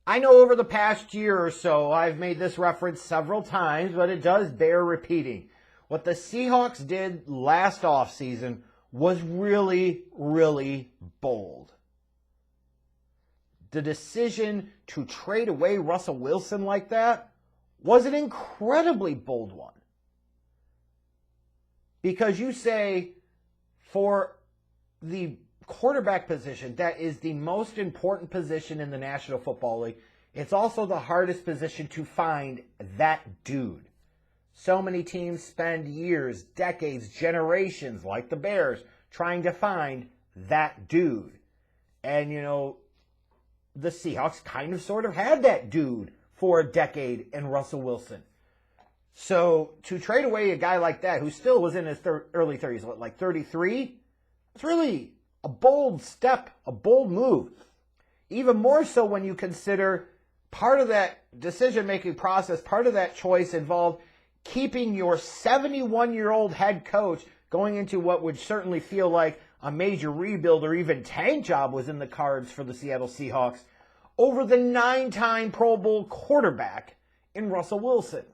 I know over the past year or so, I've made this reference several times, but it does bear repeating. What the Seahawks did last offseason was really, really bold. The decision to trade away Russell Wilson like that was an incredibly bold one. Because you say, for the quarterback position, that is the most important position in the National Football League, it's also the hardest position to find that dude. So many teams spend years, decades, generations, like the Bears, trying to find that dude. And, the Seahawks kind of sort of had that dude for a decade in Russell Wilson. So to trade away a guy like that, who still was in his early 30s, like 33? It's really a bold step, a bold move. Even more so when you consider part of that decision-making process, part of that choice involved keeping your 71-year-old head coach going into what would certainly feel like a major rebuild or even tank job was in the cards for the Seattle Seahawks over the 9-time Pro Bowl quarterback in Russell Wilson.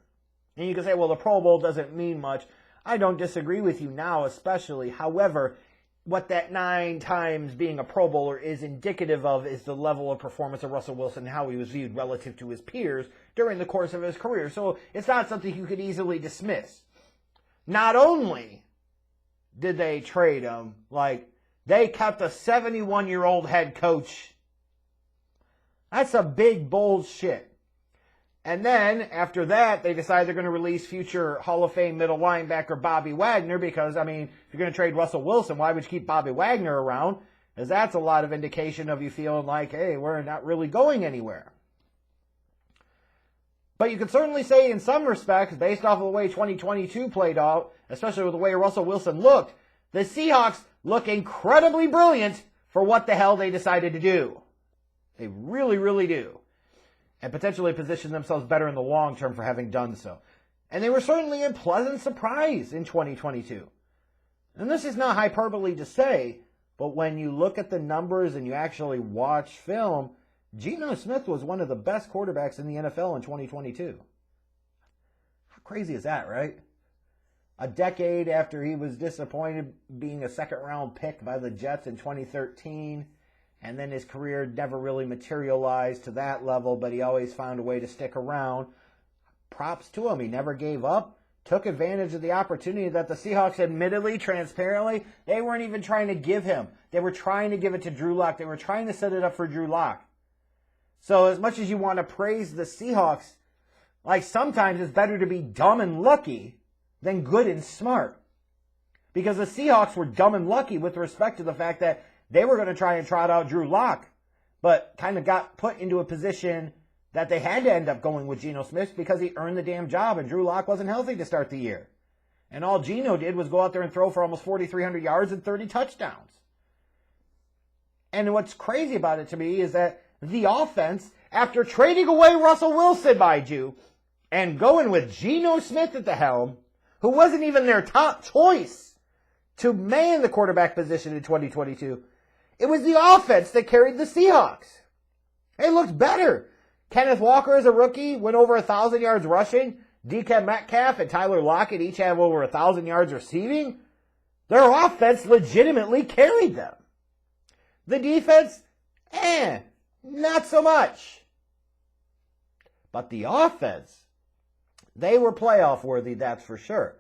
And you can say, well, the Pro Bowl doesn't mean much. I don't disagree with you now, especially. However, what that 9 times being a Pro Bowler is indicative of is the level of performance of Russell Wilson and how he was viewed relative to his peers during the course of his career. So it's not something you could easily dismiss. Not only did they trade him, they kept a 71-year-old head coach. That's a big, bold shit. And then, after that, they decide they're going to release future Hall of Fame middle linebacker Bobby Wagner because, if you're going to trade Russell Wilson, why would you keep Bobby Wagner around? Because that's a lot of indication of you feeling like, hey, we're not really going anywhere. But you can certainly say in some respects, based off of the way 2022 played out, especially with the way Russell Wilson looked, the Seahawks look incredibly brilliant for what the hell they decided to do. They really, really do. And potentially position themselves better in the long term for having done so. And they were certainly a pleasant surprise in 2022. And this is not hyperbole to say, but when you look at the numbers and you actually watch film, Geno Smith was one of the best quarterbacks in the NFL in 2022. How crazy is that, right? A decade after he was disappointed being a second-round pick by the Jets in 2013, and then his career never really materialized to that level, but he always found a way to stick around. Props to him. He never gave up. Took advantage of the opportunity that the Seahawks, admittedly, transparently, they weren't even trying to give him. They were trying to give it to Drew Lock. They were trying to set it up for Drew Lock. So as much as you want to praise the Seahawks, sometimes it's better to be dumb and lucky than good and smart. Because the Seahawks were dumb and lucky with respect to the fact that they were going to try and trot out Drew Lock, but kind of got put into a position that they had to end up going with Geno Smith because he earned the damn job and Drew Lock wasn't healthy to start the year. And all Geno did was go out there and throw for almost 4,300 yards and 30 touchdowns. And what's crazy about it to me is that the offense, after trading away Russell Wilson, mind you, and going with Geno Smith at the helm, who wasn't even their top choice to man the quarterback position in 2022, it was the offense that carried the Seahawks. It looked better. Kenneth Walker as a rookie went over 1,000 yards rushing. DK Metcalf and Tyler Lockett each have over 1,000 yards receiving. Their offense legitimately carried them. The defense, not so much. But the offense, they were playoff worthy, that's for sure.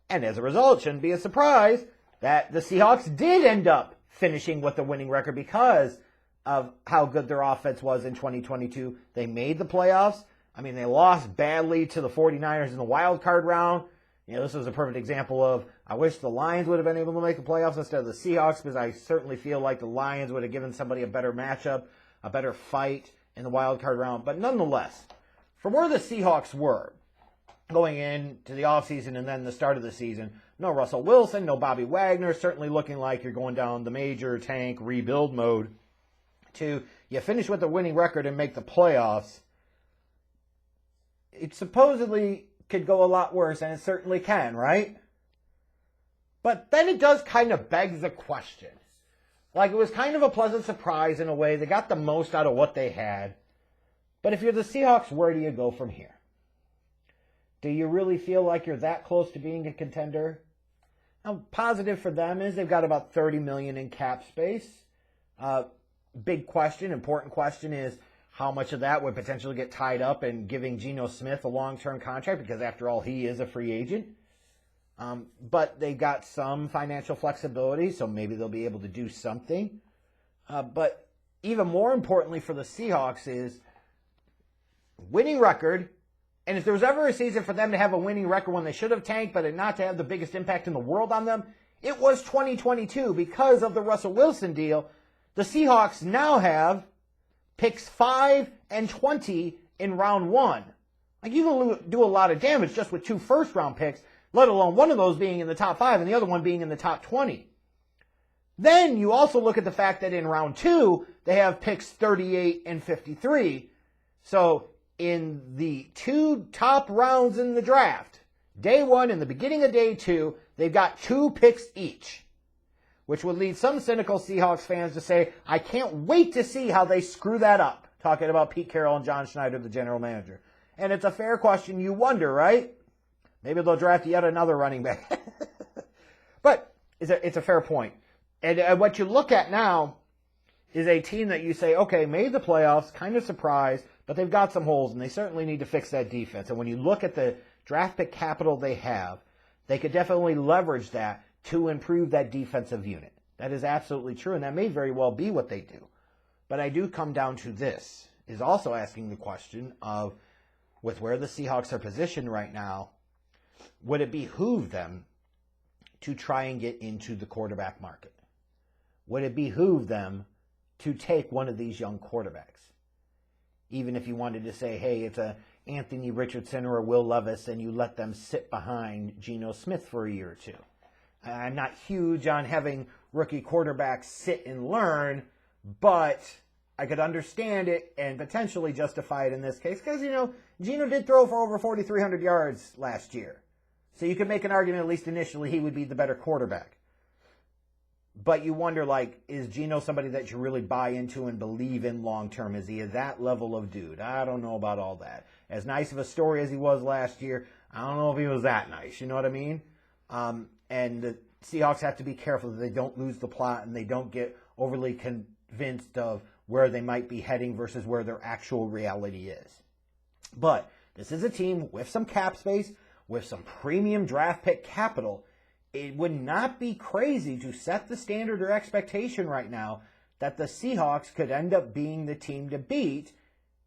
And as a result, it shouldn't be a surprise that the Seahawks did end up finishing with a winning record because of how good their offense was in 2022. They made the playoffs. They lost badly to the 49ers in the wild card round. This was a perfect example of, I wish the Lions would have been able to make the playoffs instead of the Seahawks, because I certainly feel like the Lions would have given somebody a better matchup, a better fight in the wild card round. But nonetheless, from where the Seahawks were going into the offseason and then the start of the season, no Russell Wilson, no Bobby Wagner, certainly looking like you're going down the major tank rebuild mode, to you finish with a winning record and make the playoffs. It supposedly could go a lot worse, and it certainly can, right? But then it does kind of beg the question. It was kind of a pleasant surprise in a way. They got the most out of what they had. But if you're the Seahawks, where do you go from here? Do you really feel like you're that close to being a contender? Now, positive for them is they've got about $30 million in cap space. Big question, important question is how much of that would potentially get tied up in giving Geno Smith a long-term contract, because after all, he is a free agent. But they've got some financial flexibility, so maybe they'll be able to do something. But even more importantly for the Seahawks is winning record. And if there was ever a season for them to have a winning record when they should have tanked, but not to have the biggest impact in the world on them, it was 2022 because of the Russell Wilson deal. The Seahawks now have picks 5 and 20 in round 1. Like, you can do a lot of damage just with 2 first-round picks, let alone one of those being in the top 5 and the other one being in the top 20. Then you also look at the fact that in round 2, they have picks 38 and 53. So in the 2 top rounds in the draft, day 1 and the beginning of day 2, they've got 2 picks each, which would lead some cynical Seahawks fans to say, I can't wait to see how they screw that up, talking about Pete Carroll and John Schneider, the general manager. And it's a fair question. You wonder, right? Maybe they'll draft yet another running back. But it's a fair point. And what you look at now is a team that you say, okay, made the playoffs, kind of surprised, but they've got some holes, and they certainly need to fix that defense. And when you look at the draft pick capital they have, they could definitely leverage that to improve that defensive unit. That is absolutely true, and that may very well be what they do. But I do come down to this, is also asking the question of, with where the Seahawks are positioned right now, would it behoove them to try and get into the quarterback market? Would it behoove them to take one of these young quarterbacks? Even if you wanted to say, hey, it's a Anthony Richardson or a Will Levis, and you let them sit behind Geno Smith for a year or two. I'm not huge on having rookie quarterbacks sit and learn, but I could understand it and potentially justify it in this case because, Geno did throw for over 4,300 yards last year. So you could make an argument, at least initially, he would be the better quarterback. But you wonder, is Geno somebody that you really buy into and believe in long-term? Is he that level of dude? I don't know about all that. As nice of a story as he was last year, I don't know if he was that nice. You know what I mean? And the Seahawks have to be careful that they don't lose the plot and they don't get overly convinced of where they might be heading versus where their actual reality is. But this is a team with some cap space, with some premium draft pick capital. It would not be crazy to set the standard or expectation right now that the Seahawks could end up being the team to beat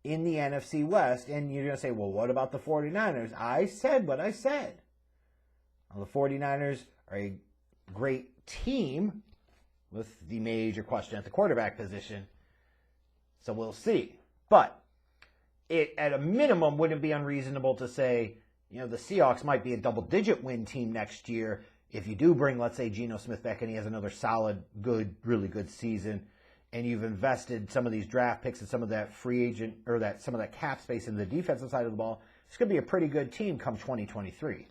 in the NFC West. And you're going to say, well, what about the 49ers? I said what I said. Well, the 49ers are a great team with the major question at the quarterback position. So we'll see. But it, at a minimum, wouldn't be unreasonable to say, the Seahawks might be a double-digit win team next year if you do bring, let's say, Geno Smith back and he has another solid, good, really good season, and you've invested some of these draft picks and some of that free agent or some of that cap space in the defensive side of the ball. It's going to be a pretty good team come 2023.